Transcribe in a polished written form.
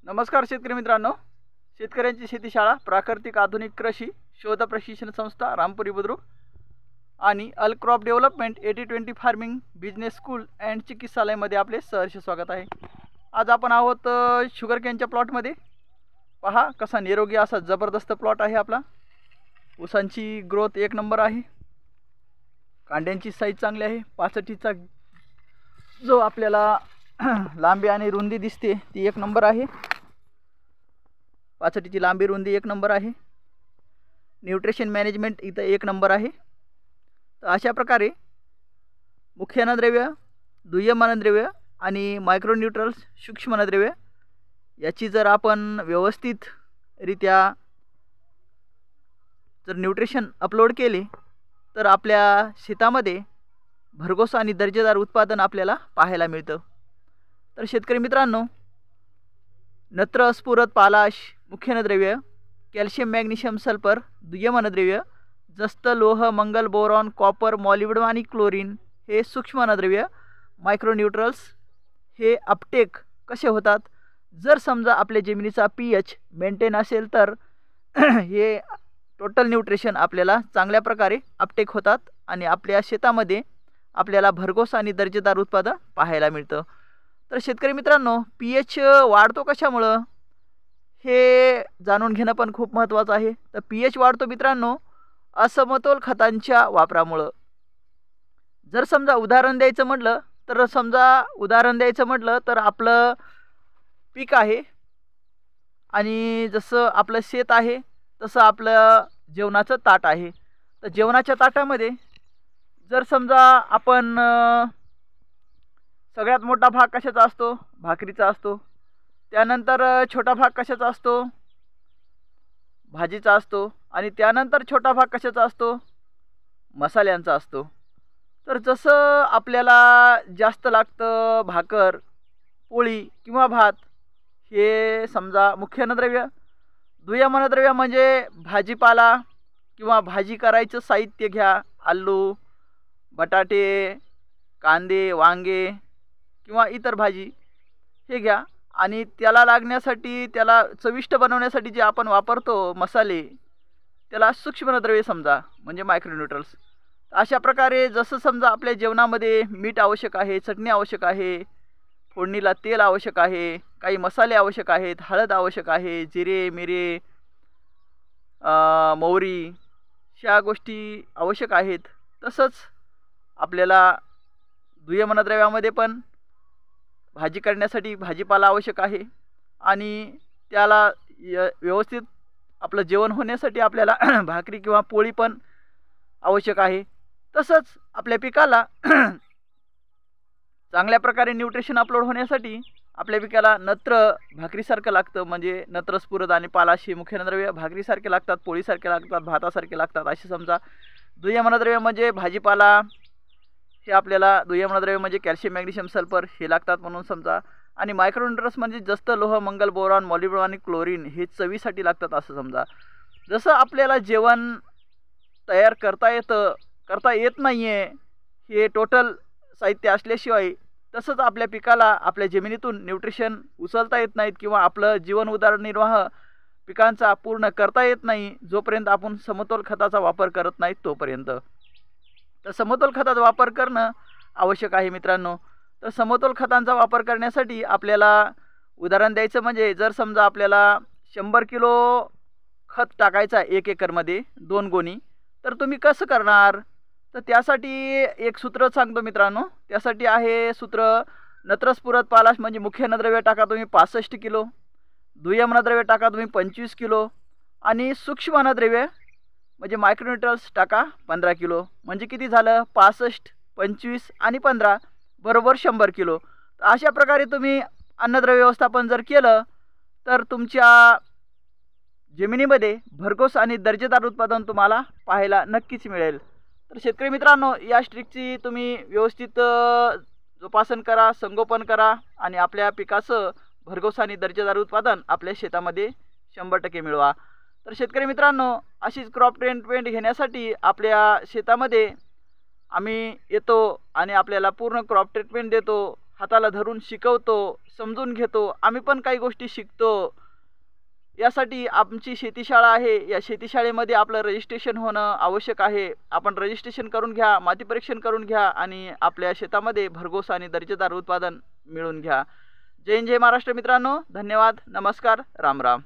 नमस्कार शेतकरी मित्रांनो, शेतकऱ्यांची शेतीशाळा प्राकृतिक आधुनिक कृषी शोध प्रशिक्षण संस्था रामपुरी बुद्रुक आणि al crop development 80-20 farming business school and चिकित्सालयमध्ये आपले सहर्ष स्वागत आहे। आज आपण आहोत शुगर कॅनच्या प्लॉटमध्ये। पहा कसा निरोगी असा जबरदस्त प्लॉट आहे आपला। ऊसांची ग्रोथ एक नंबर आहे, कांड्यांची साईज चांगली आहे। पाचटीचा जो आपल्याला लांबी आणि रुंदी दिसते ती एक नंबर आहे। पाचटीची लांबी रुंदी एक नंबर आहे। न्यूट्रिशन मॅनेजमेंट इथं एक नंबर आहे। तर अशा प्रकारे मुख्य अन्नद्रव्य, दुय्यम अन्नद्रव्य आणि मायक्रोन्यूट्रल्स सूक्ष्म अन्नद्रव्य याची जर आपण व्यवस्थितरित्या जर न्यूट्रिशन अपलोड केले तर आपल्या शेतामध्ये भरघोस आणि दर्जेदार उत्पादन आपल्याला पाहायला मिळतं। तर शेतकरी मित्रांनो, नत्र, स्फुरद, पालाश मुख्य अन्नद्रव्य, कॅल्शियम, मॅग्नेशियम, सल्फर दुय्यम अन्नद्रव्य, जस्त, लोह, मंगल, बोरॉन, कॉपर, मॉलिब्डेनम आणि क्लोरीन हे सूक्ष्म अन्नद्रव्य, मायक्रोन्यूट्रल्स हे अपटेक कसे होतात। जर समजा आपल्या जमिनीचा पीएच मेंटेन असेल तर हे टोटल न्यूट्रिशन आपल्याला चांगल्या प्रकारे अपटेक होतात आणि आपल्या शेतामध्ये आपल्याला भरघोस आणि दर्जेदार उत्पादन पाहायला मिळतं। तर शेतकरी मित्रांनो, पीएच वाढतो कशामुळं हे जाणून घेणं पण खूप महत्त्वाचं आहे। तर पीएच वाढतो मित्रांनो असमतोल खतांच्या वापरामुळं। जर समजा उदाहरण द्यायचं म्हटलं तर आपलं पीक आहे आणि जसं आपलं शेत आहे तसं आपलं जेवणाचं ताट आहे। तर जेवणाच्या ताटामध्ये जर समजा आपण सगळ्यात मोठा भाग कशाचा असतो, भाकरीचा असतो। त्यानंतर छोटा भाग कशाचा असतो, भाजीचा असतो आणि त्यानंतर छोटा भाग कशाचा असतो, मसाल्यांचा असतो। तर जसं आपल्याला जास्त लागतं भाकर, पोळी किंवा भात हे समजा मुख्य अन्नद्रव्य। दुय्यम अन्नद्रव्य म्हणजे भाजीपाला किंवा भाजी करायचं साहित्य घ्या, आलू, बटाटे, कांदे, वांगे किंवा इतर भाजी हे घ्या आणि त्याला लागण्यासाठी, त्याला चविष्ट बनवण्यासाठी जे आपण वापरतो मसाले, त्याला सूक्ष्म अन्नद्रव्य समजा म्हणजे मायक्रोन्यूट्रल्स। अशा प्रकारे जसं समजा आपल्या जेवणामध्ये मीठ आवश्यक आहे, चटणी आवश्यक आहे, फोडणीला तेल आवश्यक आहे, काही मसाले आवश्यक आहेत, हळद आवश्यक आहे, जिरे, मिरे, मोहरी ह्या गोष्टी आवश्यक आहेत। तसंच आपल्याला दुय्यम अन्नद्रव्यामध्ये पण भाजी करण्यासाठी भाजीपाला आवश्यक आहे आणि त्याला व्यवस्थित आपलं जेवण होण्यासाठी आपल्याला भाकरी किंवा पोळी पण आवश्यक आहे। तसंच आपल्या पिकाला चांगल्या प्रकारे न्यूट्रिशन अपलोड होण्यासाठी आपल्या पिकाला नत्र भाकरीसारखं लागतं, म्हणजे नत्र, स्फुरद आणि पालाश हे मुख्य अन्नद्रव्य भाकरीसारखे लागतात, पोळीसारखे लागतात, भातासारखे लागतात असे समजा। दुय्यम अन्नद्रव्य म्हणजे भाजीपाला हे आपल्याला दुय्यम अन्नद्रव्य म्हणजे कॅल्शियम, मॅग्नेशियम, सल्फर हे लागतात म्हणून समजा। आणि मायक्रोन्यूट्रल्स म्हणजे जस्त, लोह, मंगल, बोरॉन, मॉलिब्डेनम आणि क्लोरीन हे चवीसाठी लागतात असं समजा। जसं आपल्याला जेवण तयार करता येत नाही आहे हे टोटल साहित्य असल्याशिवाय, तसंच आपल्या पिकाला आपल्या जमिनीतून न्यूट्रिशन उचलता येत नाहीत किंवा आपलं जीवन उदरनिर्वाह पिकांचा पूर्ण करता येत नाही जोपर्यंत आपण समतोल खताचा वापर करत नाहीत तोपर्यंत। तर समतोल खताचा वापर करणं आवश्यक आहे मित्रांनो। तर समतोल खतांचा वापर करण्यासाठी आपल्याला उदाहरण द्यायचं म्हणजे जर समजा आपल्याला 100 किलो खत टाकायचा 1 एकरमध्ये 2 गोणी, तर तुम्ही कसं करणार। तर त्यासाठी एक सूत्र सांगतो मित्रांनो। त्यासाठी आहे सूत्र, नत्र, स्फुरद, पालाश म्हणजे मुख्य अन्नद्रव्य टाका तुम्ही 65 किलो, दुय्यम अन्नद्रव्य टाका तुम्ही 25 किलो आणि सूक्ष्म अन्नद्रव्य म्हणजे मायक्रोन्यूट्रल्स टाका 15 किलो। म्हणजे किती झालं, 65, 25 आणि 15 बरोबर 100 किलो। अशा प्रकारे तुम्ही अन्नद्रव्य व्यवस्थापन जर केलं तर तुमच्या जमिनीमध्ये भरघोस आणि दर्जेदार उत्पादन तुम्हाला पाहायला नक्कीच मिळेल। तर शेतकरी मित्रांनो, या स्ट्रिकची तुम्ही व्यवस्थित जोपासन करा, संगोपन करा आणि आपल्या पिकाचं भरघोस आणि दर्जेदार उत्पादन आपल्या शेतामध्ये 100% मिळवा। तर शेतकरी मित्रांनो, अशीच क्रॉप ट्रीटमेंट घेण्यासाठी आपल्या शेतामध्ये आम्ही येतो आणि आपल्याला पूर्ण क्रॉप ट्रीटमेंट देतो। हाताला धरून शिकवतो, समजून घेतो, आम्ही पण काही गोष्टी शिकतो. यासाठी आमची शेतीशाळा आहे. या शेतीशाळेमध्ये आपलं रजिस्ट्रेशन होणं आवश्यक आहे. आपण रजिस्ट्रेशन करून घ्या, माती परीक्षण करून घ्या आणि आपल्या शेतामध्ये भरघोस आणि दर्जेदार उत्पादन मिळवून घ्या. जय हिंद, जय महाराष्ट्र मित्रांनो. धन्यवाद, नमस्कार, राम राम.